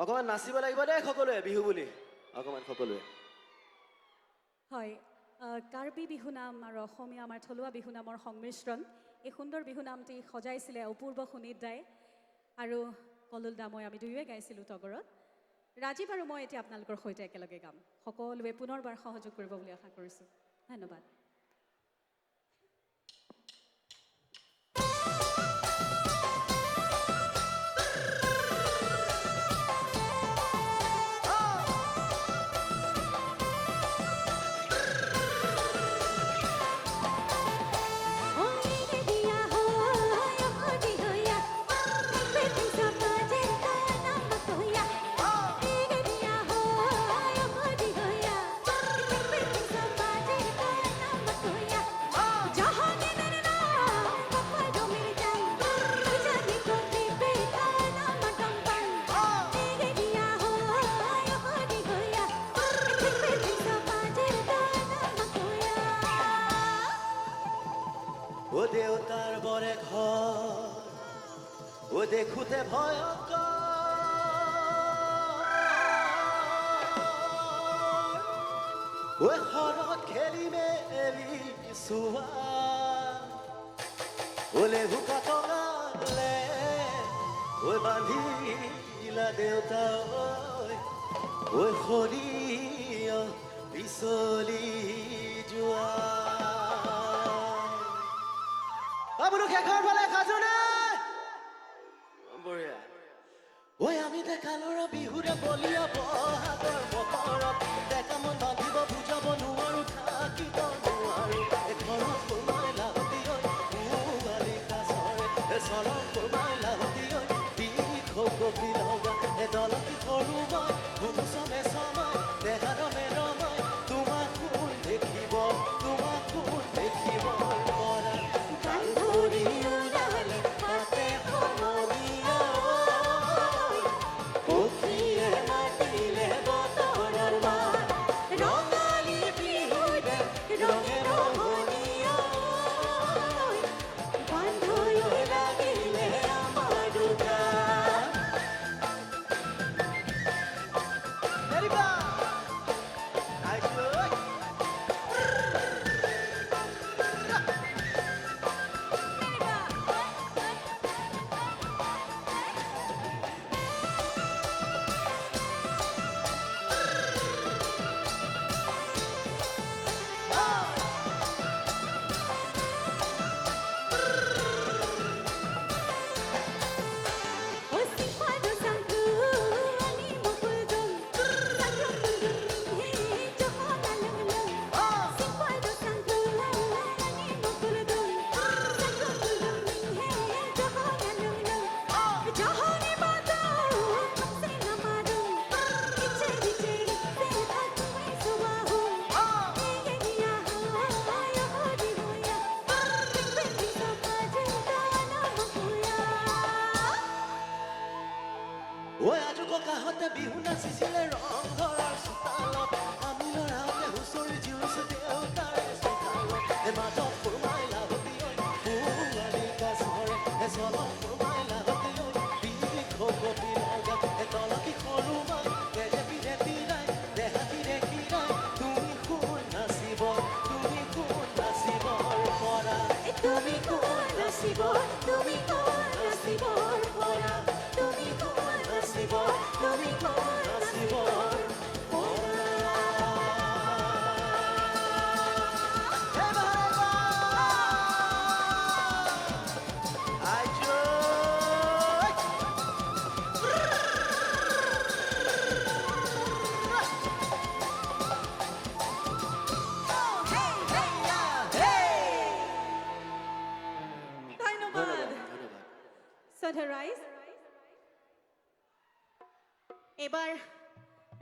অকমান নাচিব লাগিব দে সকলোৱে বিহু বুলি অকমান সকলোৱে হয় কাৰ্বি বিহু নাম আৰু অসমীয়া আমাৰ থলুৱা বিহু নামৰ সংমিশ্ৰণ এই সুন্দৰ বিহু নামটি সজাইছিলে অপূৰ্ব সুনীত দাই আৰু কলুল দা মই আমি দুয়োৱে গাইছিলোঁ তগৰত ৰাজীৱ আৰু মই এতিয়া আপোনালোকৰ সৈতে একেলগে গাম সকলোৱে পুনৰবাৰ সহযোগ কৰিব বুলি আশা কৰিছোঁ ধন্যবাদ ও দেউতাৰ বৰে ঘৰ ও দেখোতে ভয়ংকৰ ও ঘৰত খেলি মেলি চোৱা ওলে ভুকা টঙালে ঐ বান্ধিলা দেউতা ঐ সৰিয় পিছলি যোৱা বোলো শেষৰ ফালে খাজনে বঢ়িয়া ঐ আমি ডেকা ল'ৰা বিহুৰে বলিয়া বহাগৰ বতৰত ডেকা মন বান্ধিব বুজাব নোৱাৰো থাকিব নোৱাৰো ঘৰত সোমাই লাহতি ঐ কাছৰে চৰম সোমাই লাহতি ঐ বিষ কপি লগা দলতি সৰু মই ভুচমে চমাই দেহা ৰমে ৰমাই তোমাক কোন দেখিব ঐ আজু ককাহঁতে বিহু নাচিছিলে ৰংঘৰৰ চোতালত আমি ল'ৰাহঁতে হুঁচৰি জিউৰিছো দেউতাৰে চোতালত মাজত সোমাই লাহতি ঐ পুৱালি কাছৰে চলত সোমাই লাহতি ঐ বিষ কপি লগা তলতি সৰু মাই তেজেপি ৰেতি নাই দেহাতি ৰেকি নাই তুমি কোন নাচিব পৰা তুমি কোন নাচিব পৰা তুমি কোন নাচিব এবাৰ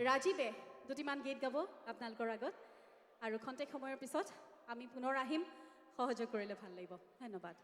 ৰাজীৱে দুটিমান গীত গাব আপোনালোকৰ আগত আৰু খন্তেক সময়ৰ পিছত আমি পুনৰ আহিম সহযোগ কৰিলে ভাল লাগিব ধন্যবাদ